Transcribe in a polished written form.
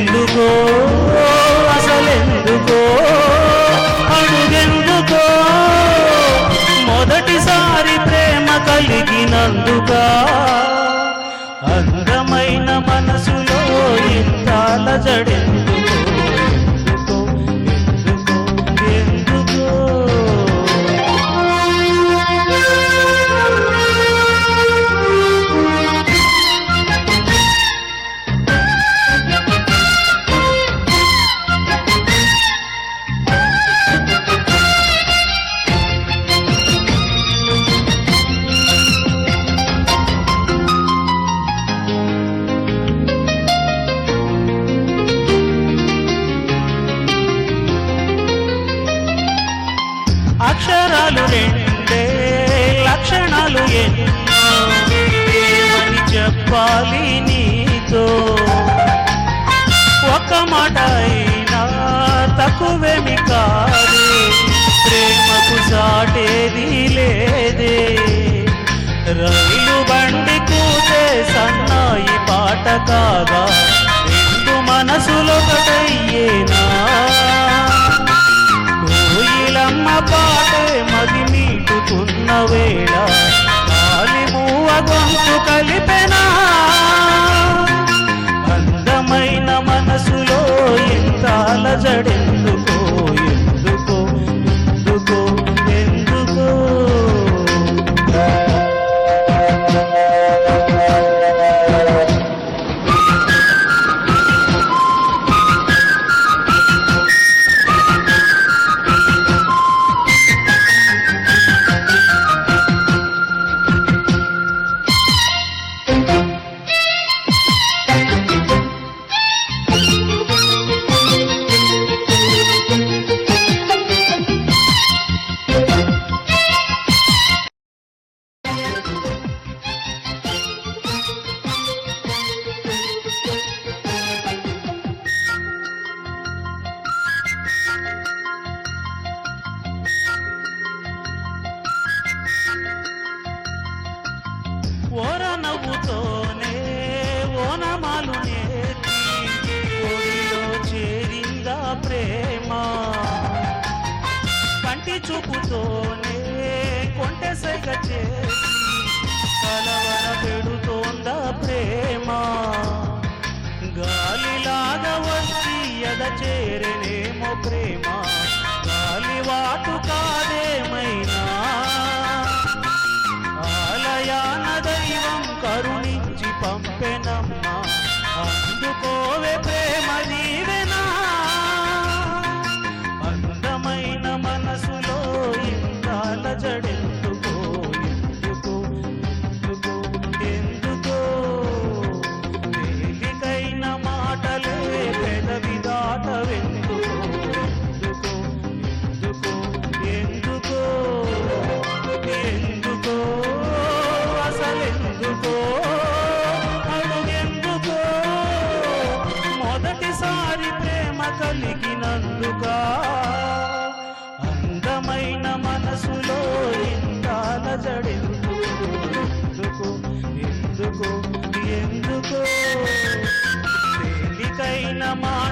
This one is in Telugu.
ఎందుకో అసలెందుకో అడుగెందుకో మొదటిసారి ప్రేమ కలిగినందుకా అందమైన మనసులో ఇంత అలజడెందుకో ఎందుకో అక్షరాలు రెండే లక్షణాలు ఎన్నో ఏమని చెప్పాలి నీతో ఒక మాట అయినా తక్కువేమి కాదే ప్రేమకు సాటేది లేదే రైలు బండి కూతే సన్నాయి పాట కాగా రెండు మనసులొకటయ్యేనా కోయిలమ్మ పాటే మది మీటుకున్న వేళ గాలి మూవ గొంతు కలిపెనా అందమైన మనసులో ఎంత అలజడెందుకో ఎందుకో ఎందుకో ఎందుకో ఓర నవ్వుతోనే ఓనమాలు నేర్చి ఒడిలో చేరిందా ప్రేమ కంటి చూపుతోనే కొంటె సైగ చేసి కలవర పెడుతోందా ప్రేమ గాలిలాగా వచ్చి ఎద చేరనేమో ప్రేమ గాలివాటు కాదేమైనా ఆలయాన దైవం కరుణించి పంపెనమ్మా అందుకోవే ప్రేమ నీవెనా అందమైన మనసులో ఇంత అలజడెందుకో ఎందుకో ఎందుకో ఎందుకో తేలికైన మాటలే పెదవి దాటవెందుకో ఎందుకో ఎందుకో ఎందుకో అసలెందుకో అడుగెందుకో మొదటిసారి ప్రేమ కలిగినందుకా అందమైన మనసులో ఇంత అలజడెందుకో ఎందుకో ఎందుకో తేలికైన మాట